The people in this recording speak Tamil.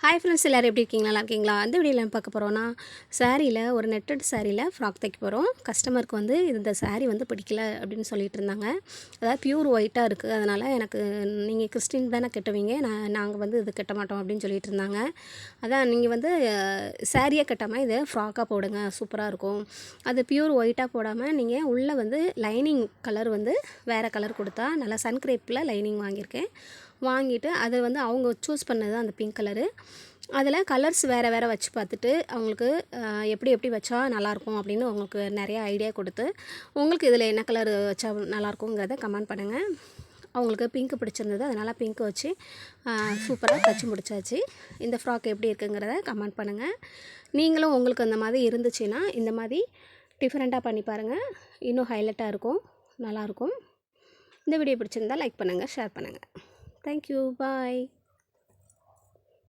ஹாய் ஃப்ரெண்ட்ஸ், எல்லோரும் எப்படி இருக்கீங்க? நல்லா இருக்கீங்களா? அந்த வீடியோவில் பார்க்க போகிறோன்னா, சாரியில் ஒரு நெட்டட் சாரியில் ஃப்ராக் தைக்க போகிறோம். கஸ்டமருக்கு வந்து இந்த சாரீ வந்து பிடிக்கல அப்படின்னு சொல்லிட்டு இருந்தாங்க. அதாவது பியூர் ஒயிட்டாக இருக்குது, அதனால் எனக்கு நீங்கள் கிறிஸ்டின் தானே கட்டுவீங்க, நாங்கள் வந்து இது கட்ட மாட்டோம் அப்படின்னு சொல்லிட்டு இருந்தாங்க. அதான் நீங்கள் வந்து சாரியாக கட்டாமல் இதை ஃப்ராக்காக போடுங்க, சூப்பராக இருக்கும். அது பியூர் ஒயிட்டாக போடாமல் நீங்கள் உள்ளே வந்து லைனிங் கலர் வந்து வேறு கலர் கொடுத்தா, நல்லா சன்க்ரேப்பில் லைனிங் வாங்கியிருக்கேன். வாங்கிட்டு அதை வந்து அவங்க சூஸ் பண்ணது அந்த பிங்க் கலரு. அதில் கலர்ஸ் வேறு வேறு வச்சு பார்த்துட்டு அவங்களுக்கு எப்படி எப்படி வச்சா நல்லாயிருக்கும் அப்படின்னு உங்களுக்கு நிறைய ஐடியா கொடுத்து, உங்களுக்கு இதில் என்ன கலர் வச்சா நல்லாயிருக்குங்கிறத கமெண்ட் பண்ணுங்கள். அவங்களுக்கு பிங்க் பிடிச்சிருந்தது, அதனால் பிங்க் வச்சு சூப்பராக தச்சு முடிச்சாச்சு. இந்த ஃப்ராக் எப்படி இருக்குங்கிறத கமெண்ட் பண்ணுங்கள். நீங்களும் உங்களுக்கு அந்த மாதிரி இருந்துச்சுன்னா இந்த மாதிரி டிஃப்ரெண்ட்டாக பண்ணி பாருங்கள், இன்னும் ஹைலைட்டாக இருக்கும், நல்லாயிருக்கும். இந்த வீடியோ பிடிச்சிருந்தால் லைக் பண்ணுங்கள், ஷேர் பண்ணுங்கள். Thank you. Bye.